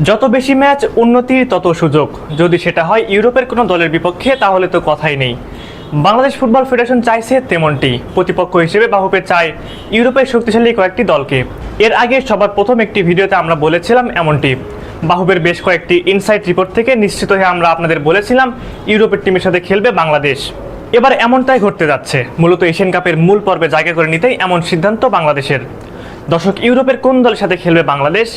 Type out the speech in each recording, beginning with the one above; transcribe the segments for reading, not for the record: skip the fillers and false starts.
যত বেশি ম্যাচ উন্নতির তত সুযোগ। যদি সেটা হয় ইউরোপের কোনো দলের বিপক্ষে তাহলে তো কথাই নেই। বাংলাদেশ ফুটবল ফেডারেশন চাইছে তেমনটি। প্রতিপক্ষ হিসেবে বাফুফে চায় ইউরোপের শক্তিশালী কয়েকটি দলকে। এর আগে সবার প্রথম একটি ভিডিওতে আমরা বলেছিলাম এমনটি। বাফুফের বেশ কয়েকটি ইনসাইট রিপোর্ট থেকে নিশ্চিত হয়ে আমরা আপনাদের বলেছিলাম ইউরোপের টিমের সাথে খেলবে বাংলাদেশ। এবার এমনটাই ঘটতে যাচ্ছে। মূলত এশিয়ান কাপের মূল পর্বে জায়গা করে নিতেই এমন সিদ্ধান্ত বাংলাদেশের। দর্শক, ইউরোপের কোন দলের সাথে খেলবে বাংলাদেশ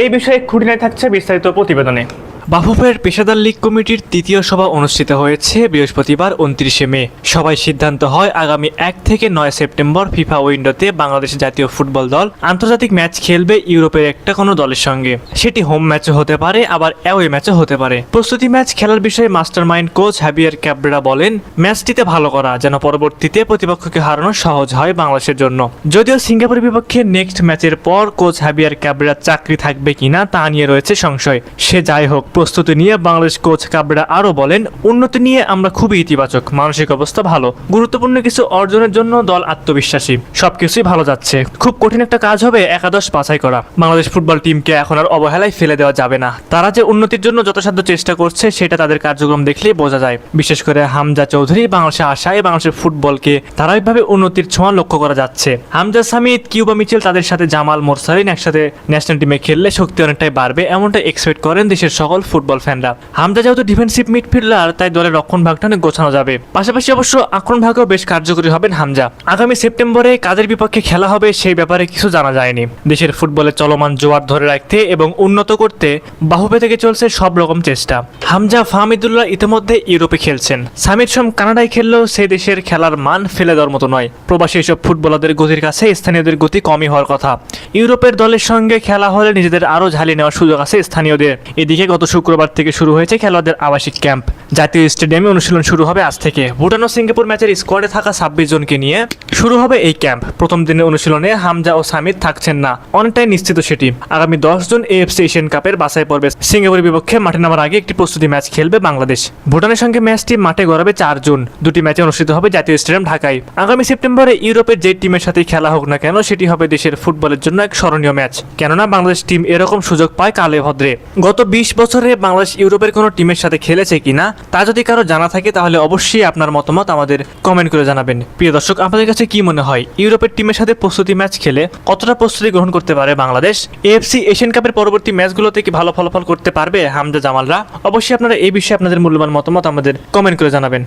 এই বিষয়ে খুঁটিনাটি থাকছে বিস্তারিত প্রতিবেদনে। বাফুফের পেশাদার লীগ কমিটির তৃতীয় সভা অনুষ্ঠিত হয়েছে বৃহস্পতিবার 29শে মে। সভায় সিদ্ধান্ত হয় আগামী 1 থেকে 9 সেপ্টেম্বর ফিফা উইন্ডোতে বাংলাদেশ জাতীয় ফুটবল দল আন্তর্জাতিক ম্যাচ খেলবে ইউরোপের একটা কোনো দলের সঙ্গে। সেটি হোম ম্যাচও হতে পারে, আবার অ্যাওয়ে ম্যাচও হতে পারে। প্রস্তুতি ম্যাচ খেলার বিষয়ে মাস্টারমাইন্ড কোচ হাবিয়ার ক্যাব্রেরা বলেন, ম্যাচটিতে ভালো করা যেন পরবর্তীতে প্রতিপক্ষকে হারানো সহজ হয় বাংলাদেশের জন্য। যদিও সিঙ্গাপুরের বিপক্ষে নেক্সট ম্যাচের পর কোচ হাবিয়ার ক্যাব্রেরার চাকরি থাকবে কিনা তা নিয়ে রয়েছে সংশয়। সে যাই হোক, প্রস্তুতি নিয়ে বাংলাদেশ কোচ কাবরেরা আরও বলেন, উন্নতি নিয়ে আমরা খুবই ইতিবাচক, মানসিক অবস্থা ভালো, গুরুত্বপূর্ণ কিছু অর্জনের জন্য দল আত্মবিশ্বাসী, সবকিছুই ভালো যাচ্ছে। খুব কঠিন একটা কাজ হবে একাদশ বাছাই করা। বাংলাদেশ ফুটবল টিমকে এখন আর অবহেলায় ফেলে দেওয়া যাবে না। তারা যে উন্নতির জন্য যথাসাধ্য চেষ্টা করছে সেটা তাদের কার্যক্রম দেখলেই বোঝা যায়। বিশেষ করে হামজা চৌধুরী বাংলাদেশে আসায় বাংলাদেশের ফুটবলকে ধারাবাহিকভাবে উন্নতির ছোঁয়া লক্ষ্য করা যাচ্ছে। হামজা সামিদ, কিউবা মিচেল, তাদের সাথে জামাল মোরসালিন একসাথে ন্যাশনাল টিমে খেললে শক্তি অনেকটাই বাড়বে, এমনটা এক্সপেক্ট করেন দেশের সকল ফুটবল ফ্যানরা। হামজা যেহেতু ডিফেন্সিভ মিডফিল্ডার, তাই দলের রক্ষণ ভাগটা অনেক গোছানো যাবে। পাশাপাশি অবশ্য আক্রমণ ভাগেও বেশ কার্যকরী হবেন হামজা। আগামী সেপ্টেম্বরে কাদের বিপক্ষে খেলা হবে সেই ব্যাপারে কিছু জানা যায়নি। দেশের ফুটবলের চলমান জোয়ার ধরে রাখতে এবং উন্নত করতে বাফুফে থেকে চলছে সব রকম চেষ্টা। হামজা, ফাহমিদুল্লাহ ইতিমধ্যে ইউরোপে খেলছেন। সামির সোম কানাডায় খেললেও সেই দেশের খেলার মান ফেলে দেওয়ার মতো নয়। প্রবাসী এসব ফুটবলারদের গতির কাছে স্থানীয়দের গতি কমই হওয়ার কথা। ইউরোপের দলের সঙ্গে খেলা হলে নিজেদের আরও ঝালিয়ে নেওয়ার সুযোগ আছে স্থানীয়দের। এদিকে গত শুক্রবার থেকে শুরু হয়েছে খেলোয়াড়দের আবাসিক ক্যাম্প। জাতীয় স্টেডিয়ামে অনুশীলন শুরু হবে আজ থেকে। ভুটান ও সিঙ্গাপুর ম্যাচের স্কোয়াডে থাকা 26 জনকে নিয়ে শুরু হবে এই ক্যাম্প। প্রথম দিনের অনুশীলনে হামজা ও সামিদ থাকছেন না, অনেকটাই নিশ্চিত সেটি। আগামী 10 জন এএফসি এশিয়ান কাপের বাছাই পর্বে সিঙ্গাপুরের বিপক্ষে মাঠে নামার আগে একটি প্রস্তুতি ম্যাচ খেলবে বাংলাদেশ। ভুটানের সঙ্গে ম্যাচটি মাঠে গড়াবে 4 জুন। দুটি ম্যাচে অনুষ্ঠিত হবে জাতীয় স্টেডিয়াম ঢাকায়। আগামী সেপ্টেম্বরে ইউরোপের যে টিমের সাথে খেলা হোক না কেন, সেটি হবে দেশের ফুটবলের জন্য এক স্মরণীয় ম্যাচ। কেননা বাংলাদেশ টিম এরকম সুযোগ পায় কালে ভদ্রে। গত 20 বছরে বাংলাদেশ ইউরোপের কোনো টিমের সাথে খেলেছে কিনা তা যদি কারো জানা থাকে তাহলে অবশ্যই আপনার মতামত আমাদের কমেন্ট করে জানাবেন। প্রিয় দর্শক, আপনাদের কাছে কি মনে হয় ইউরোপের টিমের সাথে প্রস্তুতি ম্যাচ খেলে কতটা প্রস্তুতি গ্রহণ করতে পারে বাংলাদেশ? এএফসি এশিয়ান কাপের পরবর্তী ম্যাচগুলোতে কি ভালো ফলাফল করতে পারবে হামজা জামালরা? অবশ্যই আপনারা এই বিষয়ে আপনাদের মূল্যবান মতামত আমাদের কমেন্ট করে জানাবেন।